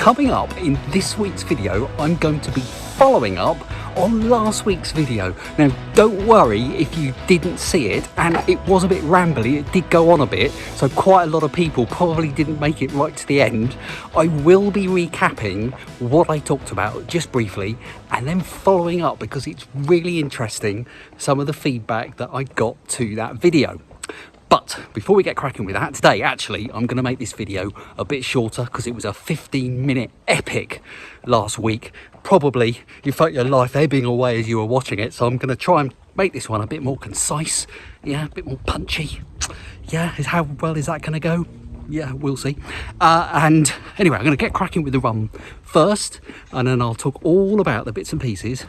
coming up in this week's video, I'm going to be following up on last week's video. Now, don't worry if you didn't see it, and it was a bit rambly, it did go on a bit, so quite a lot of people probably didn't make it right to the end. I will be recapping what I talked about just briefly, and then following up because it's really interesting, some of the feedback that I got to that video. But before we get cracking with that, today actually I'm going to make this video a bit shorter because it was a 15-minute epic last week. Probably you felt your life ebbing away as you were watching it, so I'm going to try and make this one a bit more concise, a bit more punchy. How well is that going to go? We'll see. And anyway, I'm going to get cracking with the run first, and then I'll talk all about the bits and pieces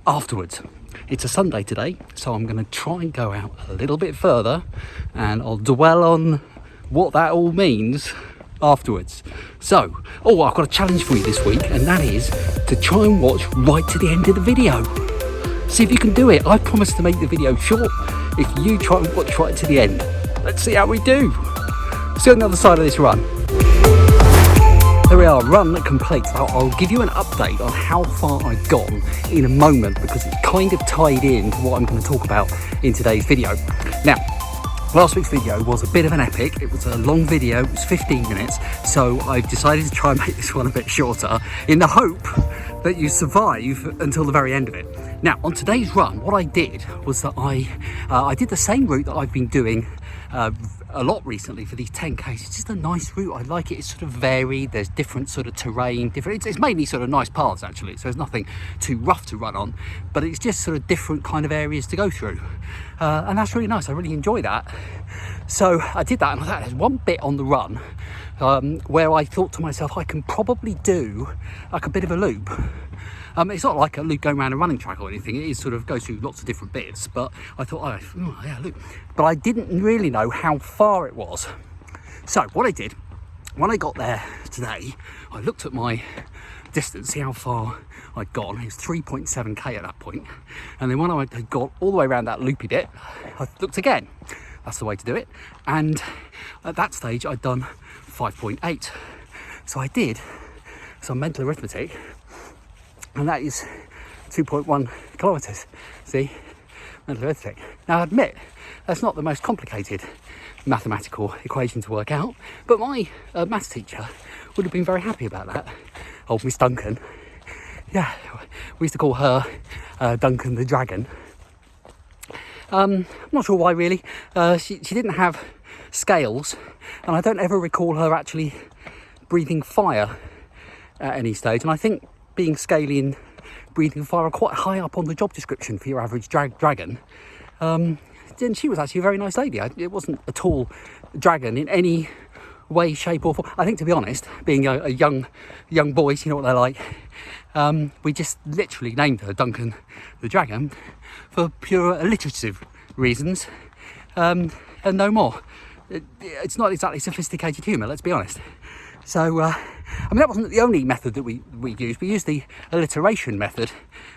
afterwards. It's a Sunday today, so I'm going to try and go out a little bit further, and I'll dwell on what that all means afterwards. So, I've got a challenge for you this week, and that is to try and watch right to the end of the video. See if you can do it. I promise to make the video short if you try and watch right to the end. Let's see how we do. See you on the other side of this run. There we are, run complete. I'll give you an update on how far I've gone in a moment because it's kind of tied in to what I'm going to talk about in today's video. Now, last week's video was a bit of an epic. It was a long video, it was 15 minutes, so I've decided to try and make this one a bit shorter in the hope that you survive until the very end of it. Now, on today's run, what I did was that I did the same route that I've been doing a lot recently for these 10Ks. It's just a nice route. I like it. It's sort of varied. There's different sort of terrain, it's mainly sort of nice paths actually, so there's nothing too rough to run on, but it's just sort of different kind of areas to go through, and that's really nice. I really enjoy that. So I did that, and I thought there's one bit on the run where I thought to myself I can probably do like a bit of a loop. It's not like a loop going around a running track or anything. It is sort of goes through lots of different bits, but I thought, loop. But I didn't really know how far it was. So what I did, when I got there today, I looked at my distance, see how far I'd gone. It was 3.7k at that point. And then when I had got all the way around that loopy bit, I looked again. That's the way to do it. And at that stage, I'd done 5.8. So I did some mental arithmetic, and that is 2.1 kilometres. See, mental arithmetic. Now I admit, that's not the most complicated mathematical equation to work out, but my maths teacher would have been very happy about that. Old Miss Duncan. Yeah, we used to call her Duncan the Dragon. I'm not sure why really. She didn't have scales, and I don't ever recall her actually breathing fire at any stage, and I think being scaly and breathing fire are quite high up on the job description for your average dragon. And she was actually a very nice lady. It wasn't at all dragon in any way, shape or form. I think, to be honest, being a young boys, you know what they're like, we just literally named her Duncan the Dragon for pure alliterative reasons, and no more. It's not exactly sophisticated humour, let's be honest. So, that wasn't the only method that we used. We used the alliteration method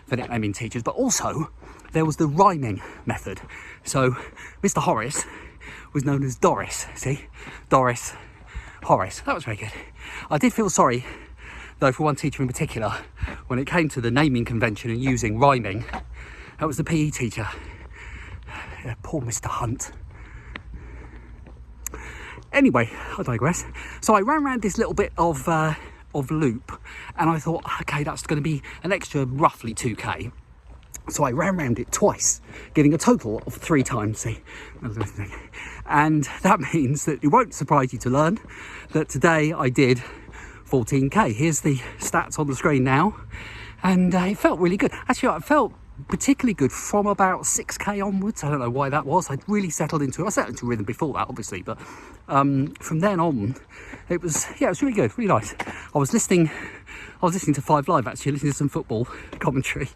for nicknaming teachers, but also there was the rhyming method. So, Mr. Horace was known as Doris. See? Doris, Horace. That was very good. I did feel sorry, though, for one teacher in particular, when it came to the naming convention and using rhyming. That was the PE teacher. Yeah, poor Mr. Hunt. Anyway, I digress. So I ran around this little bit of loop, and I thought, okay, that's going to be an extra roughly 2k. So I ran around it twice, getting a total of 3 times. See, and that means that it won't surprise you to learn that today I did 14k. Here's the stats on the screen now, and it felt really good. Actually, I felt particularly good from about 6k onwards. I don't know why that was. I'd really settled into it. I settled into rhythm before that, obviously, but from then on, it was really good, really nice. I was listening to 5 Live actually, listening to some football commentary,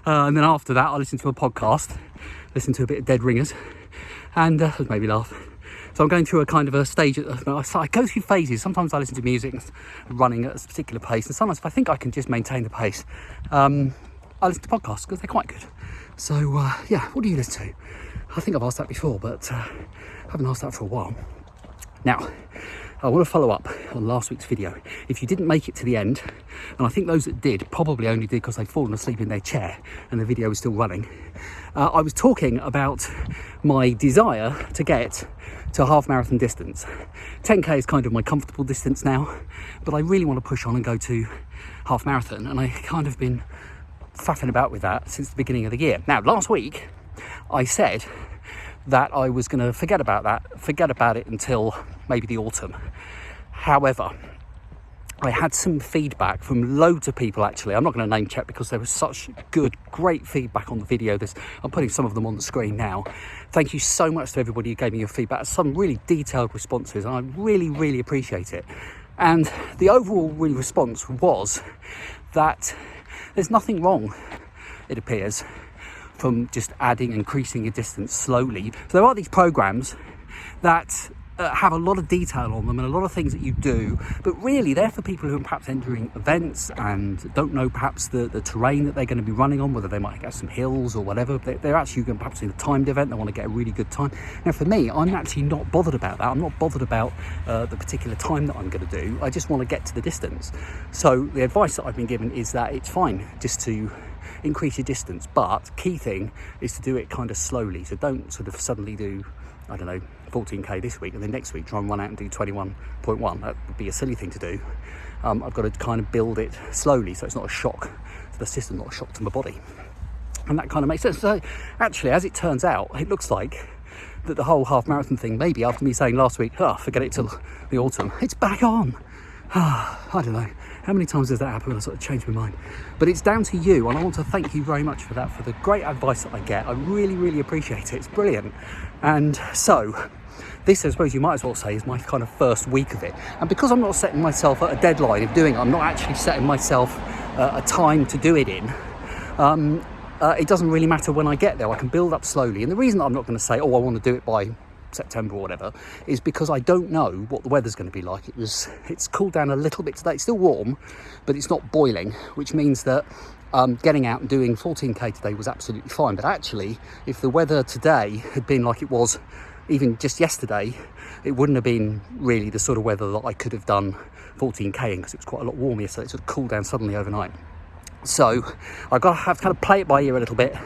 and then after that, I listened to a podcast, listened to a bit of Dead Ringers, and it made me laugh. So I'm going through a kind of a stage. I go through phases. Sometimes I listen to music running at a particular pace, and sometimes if I think I can just maintain the pace, I listen to podcasts because they're quite good. So what do you listen to? I think I've asked that before, but I haven't asked that for a while. Now, I want to follow up on last week's video. If you didn't make it to the end, and I think those that did probably only did because they'd fallen asleep in their chair and the video was still running, I was talking about my desire to get to a half marathon distance. 10k is kind of my comfortable distance now, but I really want to push on and go to half marathon, and I kind of been faffing about with that since the beginning of the year. Now, last week I said that I was going to forget about it until maybe the autumn. However, I had some feedback from loads of people. Actually, I'm not going to name check because there was such great feedback on the video. I'm putting some of them on the screen now. Thank you so much to everybody who gave me your feedback. Some really detailed responses, and I really appreciate it. And the overall response was that there's nothing wrong, it appears, from just increasing your distance slowly. So there are these programs that have a lot of detail on them and a lot of things that you do, but really they're for people who are perhaps entering events and don't know perhaps the terrain that they're going to be running on, whether they might get some hills or whatever. They're actually going perhaps in a timed event, they want to get a really good time. Now for me, I'm actually not bothered about that. I'm not bothered about the particular time that I'm going to do. I just want to get to the distance. So the advice that I've been given is that it's fine just to increase your distance, but key thing is to do it kind of slowly. So don't sort of suddenly do, I don't know, 14k this week and then next week try and run out and do 21.1. That would be a silly thing to do. I've got to kind of build it slowly so it's not a shock to the system, not a shock to my body, and that kind of makes sense. So actually, as it turns out, it looks like that the whole half marathon thing, maybe after me saying last week, forget it till the autumn, it's back on. I don't know how many times does that happen when I sort of change my mind, but it's down to you, and I want to thank you very much for that, for the great advice that I get. I really appreciate it. It's brilliant. And so this, I suppose you might as well say, is my kind of first week of it, and because I'm not setting myself a deadline of doing it, I'm not actually setting myself a time to do it in, it doesn't really matter when I get there. I can build up slowly, and the reason that I'm not going to say, I want to do it by September or whatever, is because I don't know what the weather's going to be like. It's cooled down a little bit today. It's still warm, but it's not boiling, which means that getting out and doing 14k today was absolutely fine. But actually, if the weather today had been like it was even just yesterday, it wouldn't have been really the sort of weather that I could have done 14k in, because it was quite a lot warmer yesterday. It sort of cooled down suddenly overnight. So I've got to have to kind of play it by ear a little bit,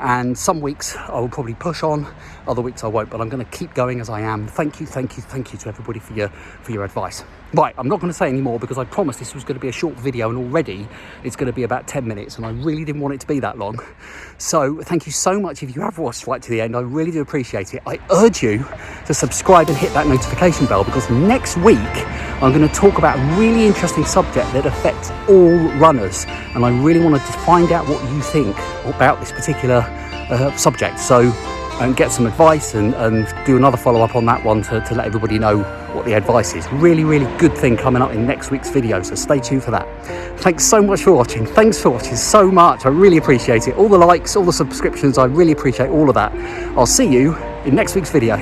and some weeks I will probably push on, other weeks I won't, but I'm going to keep going as I am. Thank you to everybody for your advice. Right, I'm not going to say any more because I promised this was going to be a short video, and already it's going to be about 10 minutes, and I really didn't want it to be that long. So thank you so much if you have watched right to the end. I really do appreciate it. I urge you to subscribe and hit that notification bell, because next week I'm going to talk about a really interesting subject that affects all runners, and I really wanted to find out what you think about this particular subject. So get some advice and do another follow-up on that one to let everybody know what the advice is. Really good thing coming up in next week's video, so stay tuned for that. Thanks so much for watching. Thanks for watching so much. I really appreciate it. All the likes, all the subscriptions, I really appreciate all of that. I'll see you in next week's video.